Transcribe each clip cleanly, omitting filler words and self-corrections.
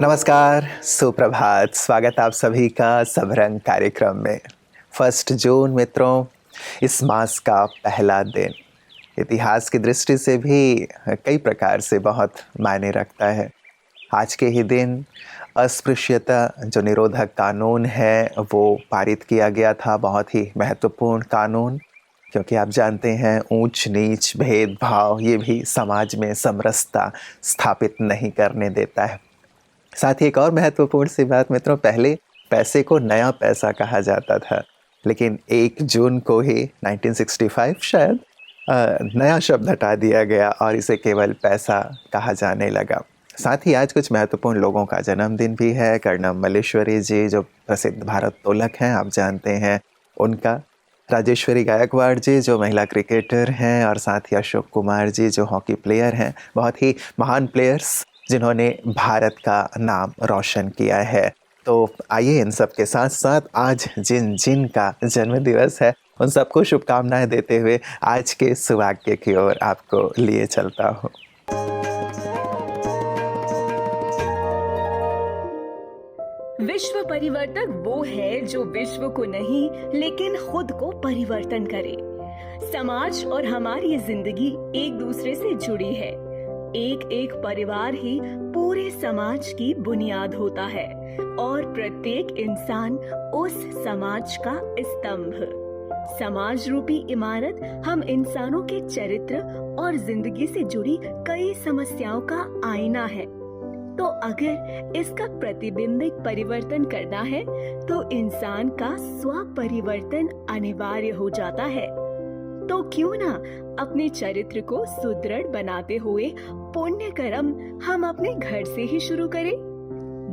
नमस्कार, सुप्रभात। स्वागत आप सभी का सब रंग कार्यक्रम में। 1 जून मित्रों, इस मास का पहला दिन इतिहास की दृष्टि से भी कई प्रकार से बहुत मायने रखता है। आज के ही दिन अस्पृश्यता जो निरोधक कानून है वो पारित किया गया था। बहुत ही महत्वपूर्ण कानून, क्योंकि आप जानते हैं ऊंच नीच भेदभाव ये भी समाज में समरसता स्थापित नहीं करने देता है। साथ ही एक और महत्वपूर्ण सी बात मित्रों, पहले पैसे को नया पैसा कहा जाता था, लेकिन 1 जून को ही 1965 शायद नया शब्द हटा दिया गया और इसे केवल पैसा कहा जाने लगा। साथ ही आज कुछ महत्वपूर्ण लोगों का जन्मदिन भी है। कर्णम मल्लेश्वरी जी जो प्रसिद्ध भारोत्तोलक हैं, आप जानते हैं उनका। राजेश्वरी गायकवाड़ जी जो महिला क्रिकेटर हैं, और साथ ही अशोक कुमार जी जो हॉकी प्लेयर हैं। बहुत ही महान प्लेयर्स जिन्होंने भारत का नाम रोशन किया है। तो आइए इन सब के साथ साथ आज जिन जिन का जन्मदिवस है उन सबको शुभकामनाएं देते हुए आज के सुभाग्य की ओर आपको लिए चलता हूँ। विश्व परिवर्तक वो है जो विश्व को नहीं लेकिन खुद को परिवर्तन करे। समाज और हमारी जिंदगी एक दूसरे से जुड़ी है। एक एक परिवार ही पूरे समाज की बुनियाद होता है और प्रत्येक इंसान उस समाज का स्तंभ। समाज रूपी इमारत हम इंसानों के चरित्र और जिंदगी से जुड़ी कई समस्याओं का आईना है। तो अगर इसका प्रतिबिंबित परिवर्तन करना है तो इंसान का स्व परिवर्तन अनिवार्य हो जाता है। तो क्यों ना अपने चरित्र को सुदृढ़ बनाते हुए पुण्य कर्म हम अपने घर से ही शुरू करें।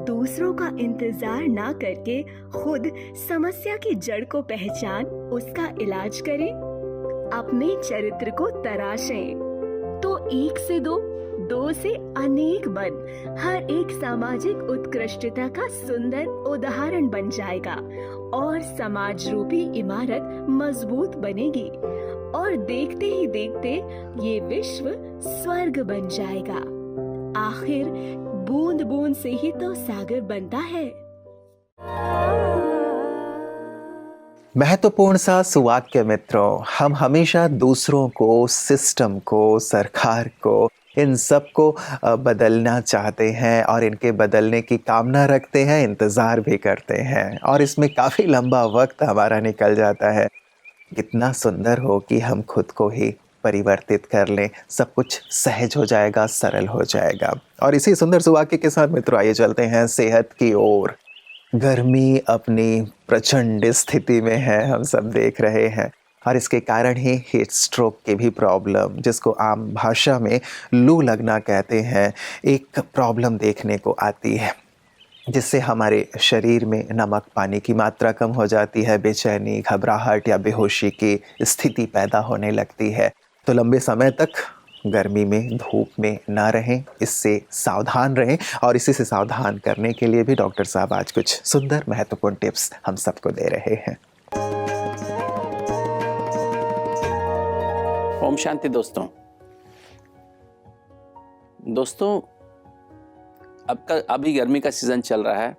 दूसरों का इंतजार ना करके खुद समस्या की जड़ को पहचान उसका इलाज करें। अपने चरित्र को तराशें तो 1 से 2 से अनेक बन हर एक सामाजिक उत्कृष्टता का सुंदर उदाहरण बन जाएगा और समाज रूपी इमारत मजबूत बनेगी और देखते ही देखते ये विश्व स्वर्ग बन जाएगा। आखिर बूंद बूंद से ही तो सागर बनता है। महत्वपूर्ण सा सुवाक्य मित्रों, हम हमेशा दूसरों को, सिस्टम को, सरकार को, इन सब को बदलना चाहते हैं और इनके बदलने की कामना रखते हैं, इंतज़ार भी करते हैं और इसमें काफ़ी लंबा वक्त हमारा निकल जाता है। कितना सुंदर हो कि हम खुद को ही परिवर्तित कर लें, सब कुछ सहज हो जाएगा, सरल हो जाएगा। और इसी सुंदर सुवाक्य के साथ मित्रों आइए चलते हैं सेहत की ओर। गर्मी अपनी प्रचंड स्थिति में है, हम सब देख रहे हैं, और इसके कारण ही हीट स्ट्रोक की भी प्रॉब्लम, जिसको आम भाषा में लू लगना कहते हैं, एक प्रॉब्लम देखने को आती है, जिससे हमारे शरीर में नमक पानी की मात्रा कम हो जाती है, बेचैनी, घबराहट या बेहोशी की स्थिति पैदा होने लगती है। तो लंबे समय तक गर्मी में, धूप में ना रहें, इससे सावधान रहें। और इसी से सावधान करने के लिए भी डॉक्टर साहब आज कुछ सुंदर महत्वपूर्ण टिप्स हम सबको दे रहे हैं। ओम शांति दोस्तों, अभी गर्मी का सीज़न चल रहा है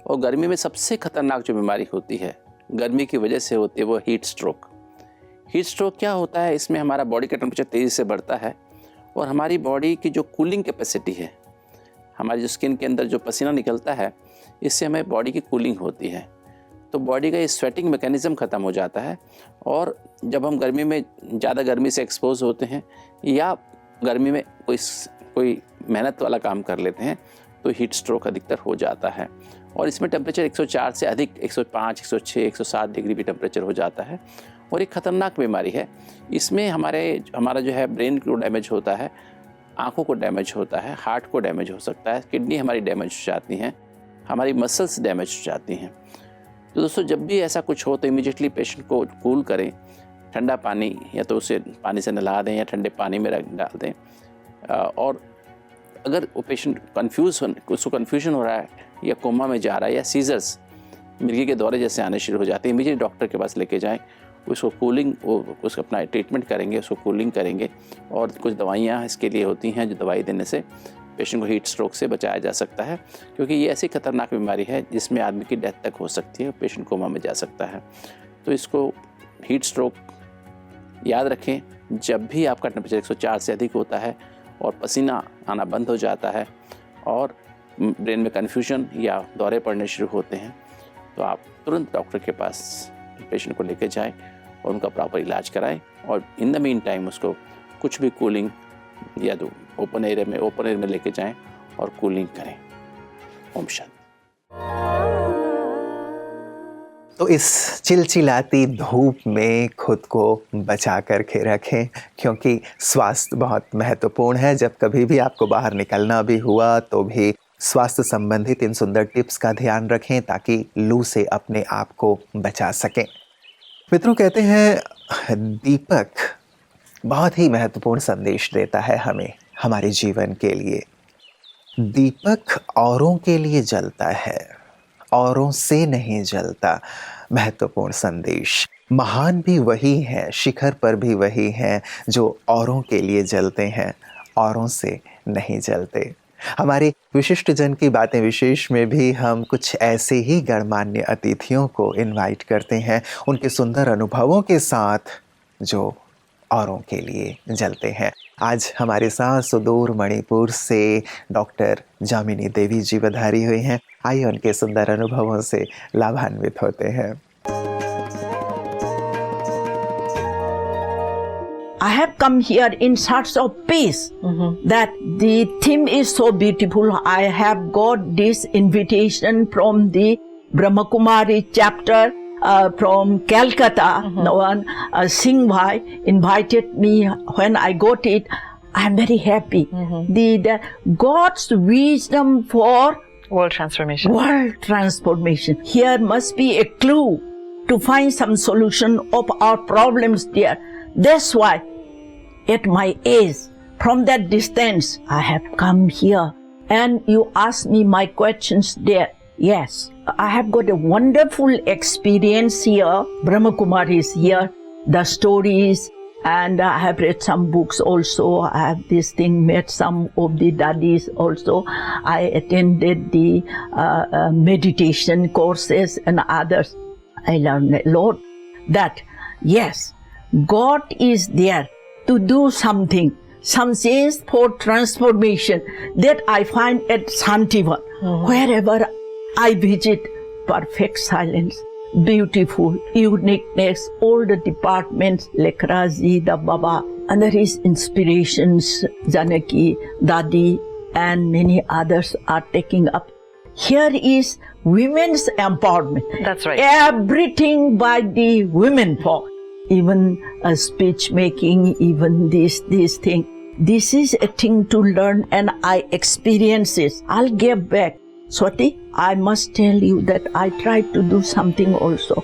और गर्मी में सबसे खतरनाक जो बीमारी होती है, गर्मी की वजह से होती है, वो हीट स्ट्रोक। हीट स्ट्रोक क्या होता है? इसमें हमारा बॉडी का टेम्परेचर तेज़ी से बढ़ता है और हमारी बॉडी की जो कूलिंग कैपेसिटी है, हमारी जो स्किन के अंदर जो पसीना निकलता है, इससे हमें बॉडी की कूलिंग होती है। तो बॉडी का ये स्वेटिंग मैकेनिज़्म ख़त्म हो जाता है और जब हम गर्मी में ज़्यादा गर्मी से एक्सपोज होते हैं या गर्मी में कोई मेहनत वाला काम कर लेते हैं तो हीट स्ट्रोक अधिकतर हो जाता है। और इसमें टेम्परेचर 104 से अधिक 105, 106, 107 डिग्री भी टेम्परेचर हो जाता है और एक ख़तरनाक बीमारी है। इसमें हमारा जो है ब्रेन को डैमेज होता है, आँखों को डैमेज होता है, हार्ट को डैमेज हो सकता है, किडनी हमारी डैमेज हो जाती हैं, हमारी मसल्स डैमेज हो जाती हैं। तो दोस्तों, जब भी ऐसा कुछ हो तो इमीडिएटली पेशेंट को कूल करें, ठंडा पानी या तो उसे पानी से नहला दें या ठंडे पानी में डाल दें। और अगर वो पेशेंट उसको कन्फ्यूजन हो रहा है या कोमा में जा रहा है या सीजर्स, मिर्गी के दौरे जैसे आने शुरू हो जाते हैं, इमीडिएट डॉक्टर के पास लेके जाएं। उसको उसको अपना ट्रीटमेंट करेंगे, उसको कूलिंग करेंगे और कुछ दवाइयाँ इसके लिए होती हैं जो दवाई देने से पेशेंट को हीट स्ट्रोक से बचाया जा सकता है, क्योंकि ये ऐसी खतरनाक बीमारी है जिसमें आदमी की डेथ तक हो सकती है, पेशेंट कोमा में जा सकता है। तो इसको हीट स्ट्रोक याद रखें, जब भी आपका टेम्परेचर 104 से अधिक होता है और पसीना आना बंद हो जाता है और ब्रेन में कन्फ्यूजन या दौरे पड़ने शुरू होते हैं, तो आप तुरंत डॉक्टर के पास पेशेंट को लेके जाएं और उनका प्रॉपर इलाज कराएं, और इन द मीन टाइम उसको कुछ भी कूलिंग या तो ओपन एयर में लेके जाएं और कूलिंग करें। ओम शांति। तो इस चिलचिलाती धूप में खुद को बचा करके रखें, क्योंकि स्वास्थ्य बहुत महत्वपूर्ण है। जब कभी भी आपको बाहर निकलना भी हुआ तो भी स्वास्थ्य संबंधित इन सुंदर टिप्स का ध्यान रखें ताकि लू से अपने आप को बचा सकें। मित्रों, कहते हैं दीपक बहुत ही महत्वपूर्ण संदेश देता है हमें हमारे जीवन के लिए। दीपक औरों के लिए जलता है, औरों से नहीं जलता। महत्वपूर्ण संदेश। महान भी वही हैं, शिखर पर भी वही हैं जो औरों के लिए जलते हैं, औरों से नहीं जलते। हमारी विशिष्ट जन की बातें विशेष में भी हम कुछ ऐसे ही गणमान्य अतिथियों को इनवाइट करते हैं, उनके सुंदर अनुभवों के साथ जो औरों के लिए जलते हैं। आज हमारे साथ सुदूर मणिपुर से डॉक्टर जामिनी देवी जी पधारी हुई हैं। आइए उनके सुंदर अनुभवों से लाभान्वित होते हैं। I have come here in search of peace. That the theme is so beautiful. I have got this invitation from the Brahma Kumari chapter from Calcutta. One Singh Bhai invited me. When I got it, I am very happy. The God's wisdom for world transformation. World transformation. Here must be a clue to find some solution of our problems there. That's why, at my age, from that distance, I have come here. And you asked me my questions there. Yes, I have got a wonderful experience here. Brahma Kumari is here. The stories, and I have read some books also. I have this thing, met some of the daddies also. I attended the meditation courses and others. I learned a lot that, yes, God is there to do something, some change for transformation. That I find at Santivan. Wherever I visit, perfect silence, beautiful, uniqueness, all the departments, Lekraji, the Baba, and there is inspirations, Janaki, Dadi, and many others are taking up. Here is women's empowerment. That's right. Everything by the women folk. Even speech making, even this thing. This is a thing to learn, and I experience it. I'll give back. Swati, I must tell you that I tried to do something also.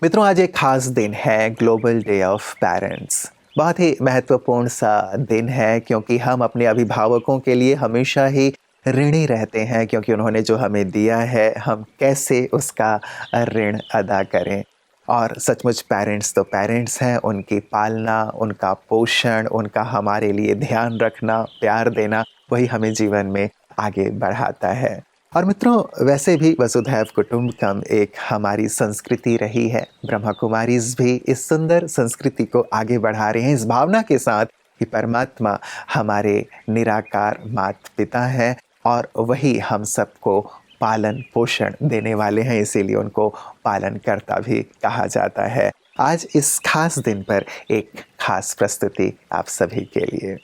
मित्रों, आज एक खास दिन है, global day of parents. बहुत ही महत्वपूर्ण सा दिन है, क्योंकि हम अपने अभिभावकों के लिए हमेशा ही ऋणी रहते हैं, क्योंकि उन्होंने जो हमें दिया है हम कैसे उसका ऋण अदा करें। और सचमुच पेरेंट्स तो पेरेंट्स हैं, उनकी पालना, उनका पोषण, उनका हमारे लिए ध्यान रखना, प्यार देना, वही हमें जीवन में आगे बढ़ाता है। और मित्रों, वैसे भी वसुधैव कुटुंबकम एक हमारी संस्कृति रही है। ब्रह्मा कुमारीज भी इस सुंदर संस्कृति को आगे बढ़ा रहे हैं, इस भावना के साथ कि परमात्मा हमारे निराकार माता पिता हैं और वही हम सबको पालन पोषण देने वाले हैं, इसीलिए उनको पालनकर्ता भी कहा जाता है। आज इस खास दिन पर एक खास प्रस्तुति आप सभी के लिए।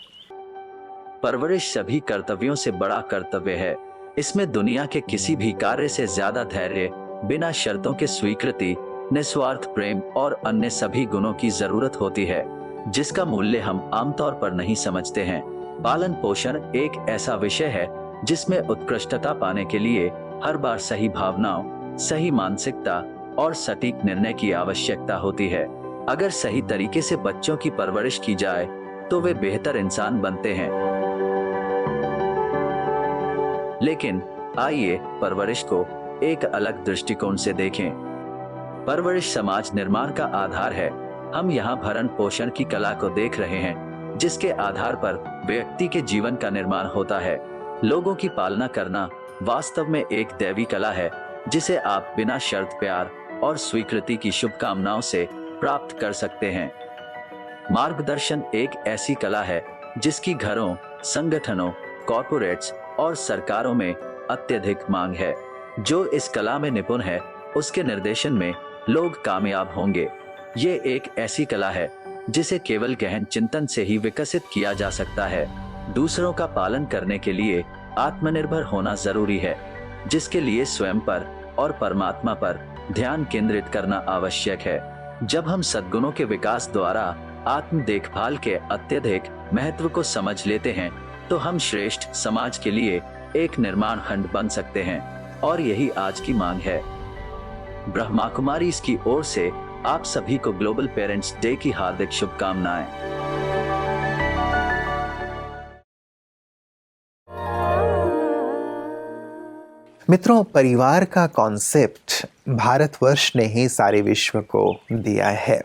परवरिश सभी कर्तव्यों से बड़ा कर्तव्य है। इसमें दुनिया के किसी भी कार्य से ज्यादा धैर्य, बिना शर्तों के स्वीकृति, निस्वार्थ प्रेम और अन्य सभी गुणों की जरूरत होती है, जिसका मूल्य हम आमतौर पर नहीं समझते हैं। पालन पोषण एक ऐसा विषय है जिसमें उत्कृष्टता पाने के लिए हर बार सही भावनाओं, सही मानसिकता और सटीक निर्णय की आवश्यकता होती है। अगर सही तरीके से बच्चों की परवरिश की जाए तो वे बेहतर इंसान बनते हैं। लेकिन आइए परवरिश को एक अलग दृष्टिकोण से देखें। परवरिश समाज निर्माण का आधार है। हम यहाँ भरण पोषण की कला को देख रहे हैं, जिसके आधार पर व्यक्ति के जीवन का निर्माण होता है। लोगों की पालना करना वास्तव में एक दैवी कला है, जिसे आप बिना शर्त प्यार और स्वीकृति की शुभकामनाओं से प्राप्त कर सकते हैं। मार्गदर्शन एक ऐसी कला है जिसकी घरों, संगठनों, कॉर्पोरेट्स और सरकारों में अत्यधिक मांग है। जो इस कला में निपुण है, उसके निर्देशन में लोग कामयाब होंगे। ये एक ऐसी कला है जिसे केवल गहन चिंतन से ही विकसित किया जा सकता है। दूसरों का पालन करने के लिए आत्मनिर्भर होना जरूरी है, जिसके लिए स्वयं पर और परमात्मा पर ध्यान केंद्रित करना आवश्यक है। जब हम सद्गुणों के विकास द्वारा आत्म देखभाल के अत्यधिक महत्व को समझ लेते हैं, तो हम श्रेष्ठ समाज के लिए एक निर्माण खंड बन सकते हैं, और यही आज की मांग है। ब्रह्मा कुमारी इसकी ओर से आप सभी को ग्लोबल पेरेंट्स डे की हार्दिक शुभकामनाएं। मित्रों, परिवार का कॉन्सेप्ट भारतवर्ष ने ही सारे विश्व को दिया है।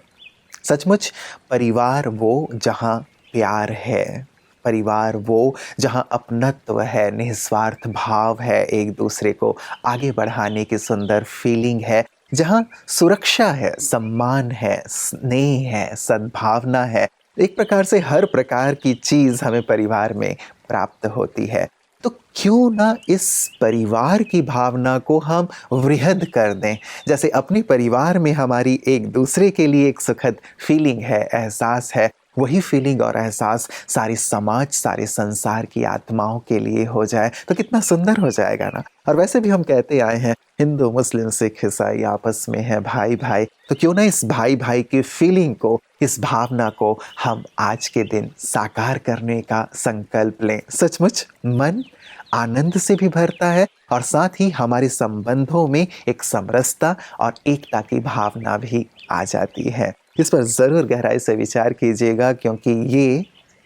सचमुच परिवार वो जहाँ प्यार है, परिवार वो जहाँ अपनत्व है, निस्वार्थ भाव है, एक दूसरे को आगे बढ़ाने की सुंदर फीलिंग है, जहाँ सुरक्षा है, सम्मान है, स्नेह है, सद्भावना है। एक प्रकार से हर प्रकार की चीज़ हमें परिवार में प्राप्त होती है। तो क्यों ना इस परिवार की भावना को हम वृहद कर दें। जैसे अपने परिवार में हमारी एक दूसरे के लिए एक सुखद फीलिंग है, एहसास है, वही फीलिंग और एहसास सारी समाज, सारे संसार की आत्माओं के लिए हो जाए तो कितना सुंदर हो जाएगा ना। और वैसे भी हम कहते आए हैं, हिंदू, मुस्लिम, सिख, ईसाई आपस में है भाई भाई, तो क्यों ना इस भाई भाई की फीलिंग को, इस भावना को हम आज के दिन साकार करने का संकल्प लें। सचमुच मन आनंद से भी भरता है और साथ ही हमारे संबंधों में एक समरसता और एकता की भावना भी आ जाती है। इस पर ज़रूर गहराई से विचार कीजिएगा, क्योंकि ये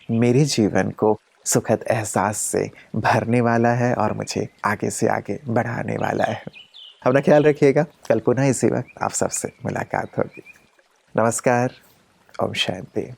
मेरे जीवन को सुखद एहसास से भरने वाला है और मुझे आगे से आगे बढ़ाने वाला है। अपना ख्याल रखिएगा। कल पुनः इसी वक्त आप सबसे मुलाकात होगी। नमस्कार। ओम शांति।